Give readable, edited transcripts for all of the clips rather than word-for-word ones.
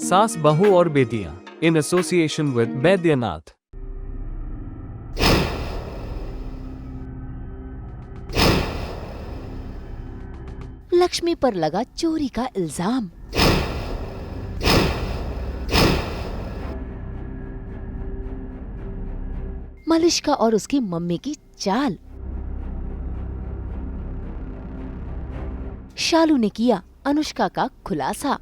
सास बहू और बेटियां in association with Baidyanath. Lakshmi पर लगा चोरी का इल्जाम। मलिष्का और उसकी मम्मी की चाल। शालू ने किया अनुष्का का खुलासा।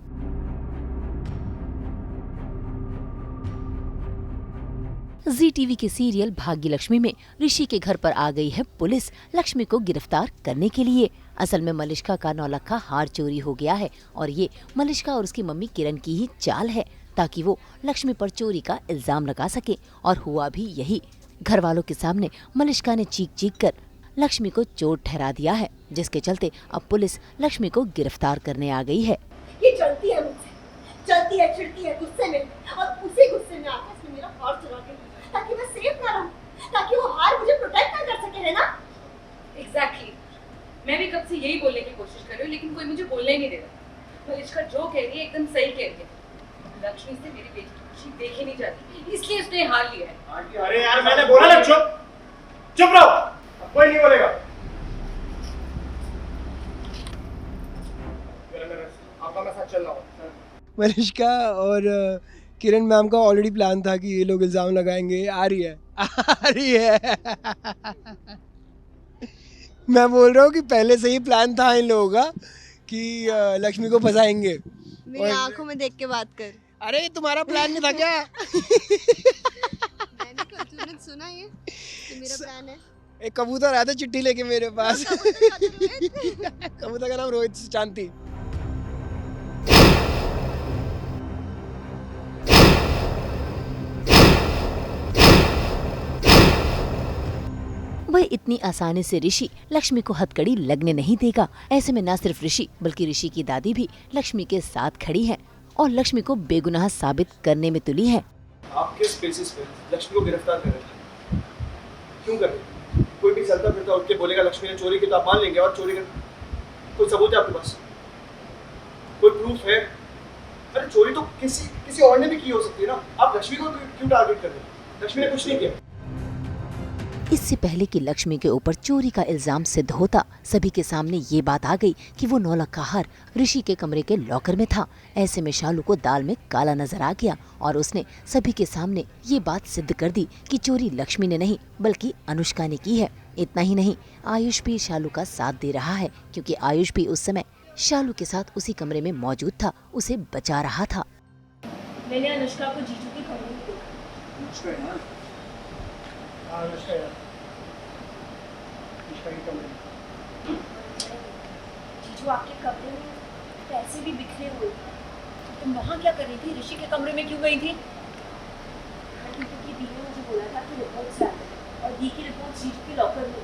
जी टीवी के सीरियल भाग्यलक्ष्मी में ऋषि के घर पर आ गई है पुलिस लक्ष्मी को गिरफ्तार करने के लिए। असल में मलिष्का का 9 लाख का हार चोरी हो गया है और ये मलिष्का और उसकी मम्मी किरण की ही चाल है ताकि वो लक्ष्मी पर चोरी का इल्जाम लगा सके। और हुआ भी यही। घर वालों के सामने मलिष्का ने चीख कर लक्ष्मी को चोर ठहरा दिया है, जिसके चलते अब पुलिस लक्ष्मी को गिरफ्तार करने आ गई है। ये चलती है मुझसे, चलती है, चिढ़ती है गुस्से में और उसी गुस्से में आकर इसने मेरा हार चुरा लिया ताकि मैं सेफ ना रहूं, ताकि वो हार मुझे प्रोटेक्ट ना कर सके, है ना? एग्जैक्टली। मैं भी कब से यही बोलने की कोशिश कर रही हूँ लेकिन कोई मुझे बोलने ही नहीं दे रहा। मलिष्का जो कह रही है एकदम सही कह रही है। लक्ष्मी से मेरी बेटी की खुशी देखी नहीं जाती, इसलिए उसने हार लिया है। अरे यार मैंने बोला ना चुप रहो, अब कोई नहीं बोलेगा। आपका मैं साथ चल रहा हूँ। मलिष्का और किरण मैम का ऑलरेडी प्लान था कि ये लोग इल्जाम लगाएंगे। आ रही है मैं बोल रहा हूँ कि पहले से ही प्लान था इन लोगों का कि लक्ष्मी को फंसाएंगे। मेरी आंखों में देख के बात कर। अरे तुम्हारा प्लान नहीं था क्या? मैंने कहा तूने सुना ये कि मेरा प्लान है। एक कबूतर आया था चिट्ठी लेके मेरे पास। कबूतर का नाम रोहित चांदी। वह इतनी आसानी से ऋषि लक्ष्मी को हथकड़ी लगने नहीं देगा। ऐसे में न सिर्फ ऋषि बल्कि ऋषि की दादी भी लक्ष्मी के साथ खड़ी है और लक्ष्मी को बेगुनाह साबित करने में तुली है। आप किस बेसिस पे लक्ष्मी को गिरफ्तार कर रहे हैं? क्यों कर रहे हैं? कोई भी चलता फिरता उठ के बोलेगा लक्ष्मी ने चोरी की तो आप मान लेंगे? और चोरी का कोई सबूत है आपके पास? कोई प्रूफ है? अरे चोरी तो किसी और ने भी की हो सकती है ना। आप लक्ष्मी को क्यों टारगेट कर रहे हैं? लक्ष्मी ने कुछ नहीं किया। इससे पहले कि लक्ष्मी के ऊपर चोरी का इल्जाम सिद्ध होता, सभी के सामने ये बात आ गई कि वो 9 लाख का हार ऋषि के कमरे के लॉकर में था। ऐसे में शालू को दाल में काला नजर आ गया और उसने सभी के सामने ये बात सिद्ध कर दी कि चोरी लक्ष्मी ने नहीं बल्कि अनुष्का ने की है। इतना ही नहीं, आयुष भी शालू का साथ दे रहा है क्योंकि आयुष भी उस समय शालू के साथ उसी कमरे में मौजूद था, उसे बचा रहा था। मैंने अनुष्का को जीजू के कमरे में देखा। जीजू आपके कमरे में पैसे भी बिखरे हुए थे। तुम वहाँ क्या कर रही थी? ऋषि के कमरे में क्यों गई थी? क्योंकि दी ने मुझे बोला था कि रिपोर्ट्स डालें और दी की रिपोर्ट जीजू के लॉकर में,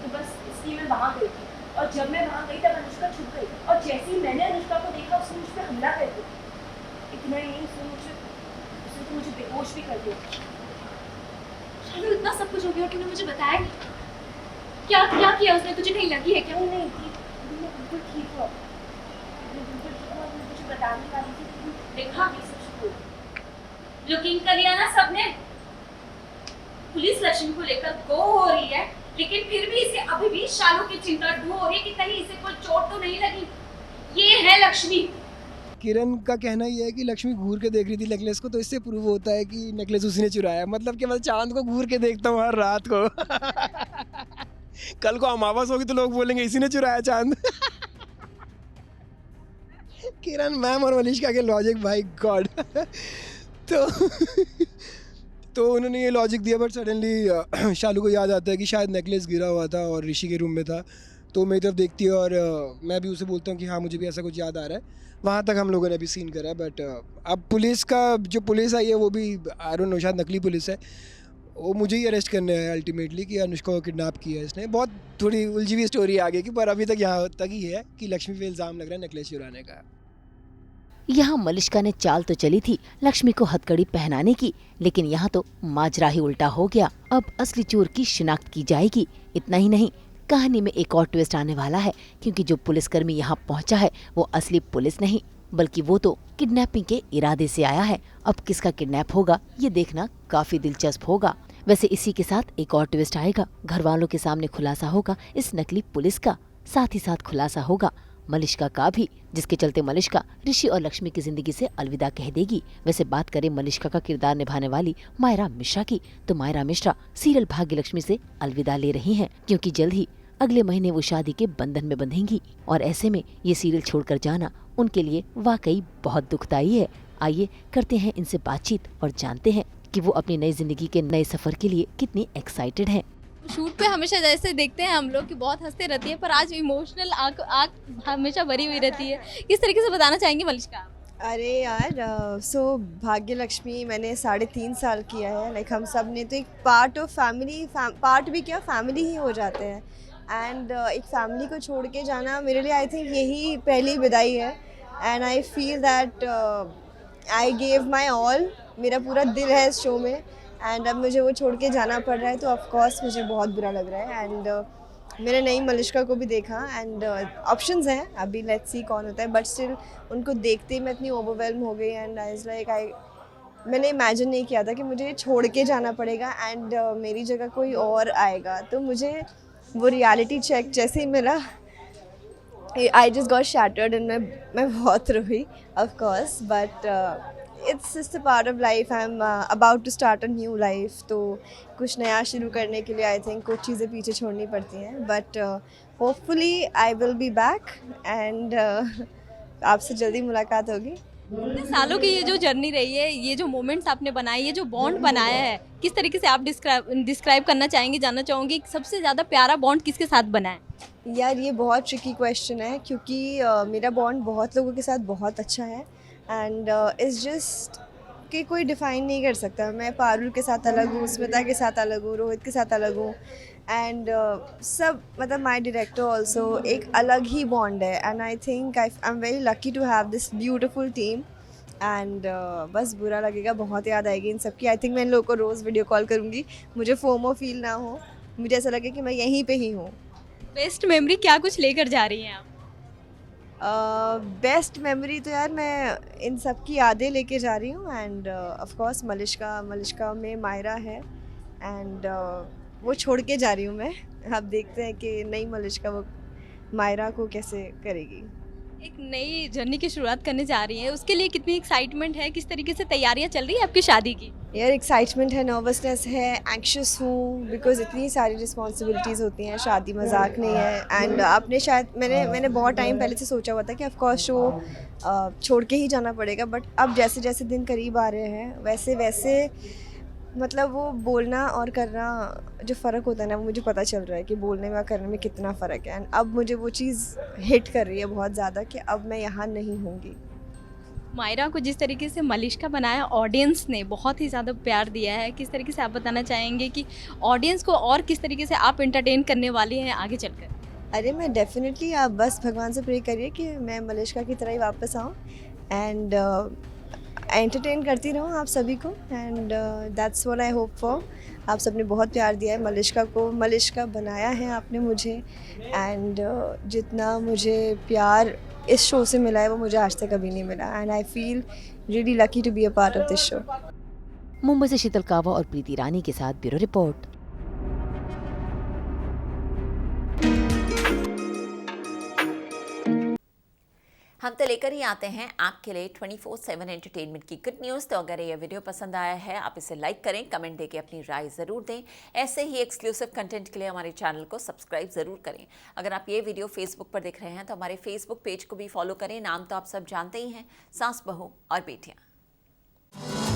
तो बस इसलिए मैं वहाँ गई थी। और जब मैं वहाँ गई तब अनुष्का छुप गई और जैसे ही मैंने अनुष्का को देखा उसने मुझ पर हमला कर दिया। इतना ही नहीं, उसने तो मुझे बेहोश भी कर दिया। शालू इतना सब कुछ हो गया और तूने मुझे बताया नहीं। क्या किया उसने? तुझे नहीं लगी है क्या? नहीं थी, मैं बिल्कुल ठीक हूँ। मैं कुछ बताने वाली थी लेकिन देखा भी सब शुरू। यकीन कर लिया ना सबने? पुलिस लक्ष्मी को लेकर गो हो रही है लेकिन फिर भी इसे अभी भी शालू की चिंता ढू हो रही है कि कहीं इसे कोई चोट तो नहीं लगी। ये है लक्ष्मी। किरण का कहना ये है कि लक्ष्मी घूर के देख रही थी नेकलेस को, तो इससे प्रूव होता है कि नेकलेस उसी ने चुराया। मतलब कि मैं चांद को घूर के देखता हूँ हर रात को। कल को अमावस होगी तो लोग बोलेंगे इसी ने चुराया चांद। किरण मैम और मलिष्का के लॉजिक, भाई गॉड। तो उन्होंने ये लॉजिक दिया, बट सडनली शालू को याद आता है कि शायद नेकलेस गिरा हुआ था और ऋषि के रूम में था। तो मेरी तरफ देखती है और मैं भी उसे बोलता हूँ कि हाँ मुझे भी ऐसा कुछ याद आ रहा है। वहाँ तक हम लोगों ने अभी सीन करा है। बट अब पुलिस का जो पुलिस आई है वो भी आई डोंट नो, शायद नकली पुलिस है। वो मुझे ही अरेस्ट करने आया अल्टीमेटली कि अनुष्का को किडनैप किया है इसने। बहुत थोड़ी उलझी हुई स्टोरी आगे की, पर अभी तक यहाँ तक ही है कि लक्ष्मी पे इल्ज़ाम लग रहा है नेकलेस चुराने का। यहाँ मलिष्का ने चाल तो चली थी लक्ष्मी को हथकड़ी पहनाने की, लेकिन यहाँ तो माजरा ही उल्टा हो गया। अब असली चोर की शिनाख्त की जाएगी। इतना ही नहीं, कहानी में एक और ट्विस्ट आने वाला है क्योंकि जो पुलिसकर्मी यहाँ पहुँचा है वो असली पुलिस नहीं बल्कि वो तो किडनैपिंग के इरादे से आया है। अब किसका किडनैप होगा ये देखना काफी दिलचस्प होगा। वैसे इसी के साथ एक और ट्विस्ट आएगा। घर वालों के सामने खुलासा होगा इस नकली पुलिस का, साथ ही साथ खुलासा होगा मलिष्का का भी, जिसके चलते मलिष्का ऋषि और लक्ष्मी की जिंदगी से अलविदा कह देगी। वैसे बात करें मलिष्का का किरदार निभाने वाली मायरा मिश्रा की, तो मायरा मिश्रा सीरियल भाग्य लक्ष्मी से अलविदा ले रही हैं, क्योंकि जल्द ही अगले महीने वो शादी के बंधन में बंधेंगी और ऐसे में ये सीरियल छोड़कर जाना उनके लिए वाकई बहुत दुखदायी है। आइए करते हैं इनसे बातचीत और जानते हैं कि वो अपनी नई जिंदगी के नए सफर के लिए कितनी एक्साइटेड हैं। शूट पे हमेशा जैसे देखते हैं हम लोग कि बहुत हंसते रहती है, पर आज इमोशनल आँख हमेशा भरी हुई रहती है। किस तरीके से बताना चाहेंगे मलिष्का? अरे यार सो भाग्य लक्ष्मी मैंने 3.5 साल किया है। लाइक हम सब ने तो एक पार्ट ऑफ फैमिली, पार्ट भी क्या फैमिली ही हो जाते हैं। एंड एक फैमिली को छोड़ के जाना मेरे लिए आई थिंक यही पहली विदाई है। And I feel that I gave my all, मेरा पूरा दिल है इस शो में। एंड अब मुझे वो छोड़ के जाना पड़ रहा है तो ऑफकोर्स मुझे बहुत बुरा लग रहा है। एंड मैंने नई मलिष्का को भी देखा एंड ऑप्शंस हैं, अभी लेट्स सी कौन होता है, बट स्टिल उनको देखते ही मैं इतनी ओवरवेल्म हो गई। एंड आई लाइक मैंने इमेजिन नहीं किया था कि मुझे छोड़ के जाना पड़ेगा एंड मेरी जगह कोई और आएगा। तो मुझे वो रियलिटी चेक जैसे ही मिला, I just got shattered and मैं बहुत रोई of course. But it's just a part of life. I am about to start a new life, तो कुछ नया शुरू करने के लिए आई थिंक कुछ चीज़ें पीछे छोड़नी पड़ती हैं। But hopefully I will be back and आपसे जल्दी मुलाकात होगी। इतने सालों की ये जो जर्नी रही है, ये जो मोमेंट्स आपने बनाए, ये जो बॉन्ड बनाया है, किस तरीके से आप डिस्क्राइब करना चाहेंगे? जानना चाहूँगी सबसे ज़्यादा प्यारा बॉन्ड किसके साथ बना है? यार ये बहुत ट्रिकी क्वेश्चन है क्योंकि मेरा बॉन्ड बहुत लोगों के साथ बहुत अच्छा है। एंड इट्स जस्ट कि कोई डिफ़ाइन नहीं कर सकता। मैं पारुल के साथ अलग हूँ, स्मिता के साथ अलग हूँ, रोहित के साथ अलग हूँ। एंड सब मतलब माई डायरेक्टर ऑल्सो एक अलग ही बॉन्ड है। And I think I am very lucky to have this beautiful team. And बस बुरा लगेगा, बहुत याद आएगी इन सबकी। आई थिंक मैं इन लोगों को रोज़ वीडियो कॉल करूँगी, मुझे फोमो फील ना हो, मुझे ऐसा लगे कि मैं यहीं पे ही हूँ। बेस्ट मेमोरी क्या कुछ लेकर जा रही हैं आप? बेस्ट मेमोरी तो यार मैं इन सब की यादें लेके जा रही हूँ। एंड ऑफ कोर्स मलिष्का में मायरा है एंड वो छोड़ के जा रही हूँ मैं। अब देखते हैं कि नई मलिष्का वो मायरा को कैसे करेगी। एक नई जर्नी की शुरुआत करने जा रही हैं, उसके लिए कितनी एक्साइटमेंट है? किस तरीके से तैयारियां चल रही है आपकी शादी की? यार एक्साइटमेंट है, नर्वसनेस है, एंक्शस हूँ बिकॉज इतनी सारी रिस्पॉन्सिबिलिटीज़ होती हैं, शादी मजाक नहीं है। एंड आपने शायद मैंने बहुत टाइम पहले से सोचा हुआ था कि ऑफकोर्स शो छोड़ के ही जाना पड़ेगा। बट अब जैसे जैसे दिन करीब आ रहे हैं वैसे वैसे मतलब वो बोलना और करना जो फ़र्क होता है ना, वो मुझे पता चल रहा है कि बोलने में और करने में कितना फ़र्क है। एंड अब मुझे वो चीज़ हिट कर रही है बहुत ज़्यादा कि अब मैं यहाँ नहीं होंगी। मायरा को जिस तरीके से मलिष्का बनाया, ऑडियंस ने बहुत ही ज़्यादा प्यार दिया है। किस तरीके से आप बताना चाहेंगे कि ऑडियंस को और किस तरीके से आप एंटरटेन करने वाली हैं आगे चलकर? अरे मैं डेफिनेटली, आप बस भगवान से प्रे करिए कि मैं मलिष्का की तरह ही वापस आऊँ एंड एंटरटेन करती रहूँ आप सभी को। And that's what I hope for. आप सबने बहुत प्यार दिया है मलिष्का को, मलिष्का बनाया है आपने मुझे। एंड जितना मुझे प्यार इस शो से मिला है वो मुझे आज तक कभी नहीं मिला। And I feel really lucky to be a part of this show. Mumbai से शीतल कावा और प्रीति रानी के साथ ब्यूरो रिपोर्ट। हम तो लेकर ही आते हैं आपके लिए 24/7 एंटरटेनमेंट की गुड न्यूज़। तो अगर ये वीडियो पसंद आया है आप इसे लाइक करें, कमेंट देके अपनी राय ज़रूर दें। ऐसे ही एक्सक्लूसिव कंटेंट के लिए हमारे चैनल को सब्सक्राइब ज़रूर करें। अगर आप ये वीडियो फेसबुक पर देख रहे हैं तो हमारे फेसबुक पेज को भी फॉलो करें। नाम तो आप सब जानते ही हैं, सास बहू और बेटियाँ।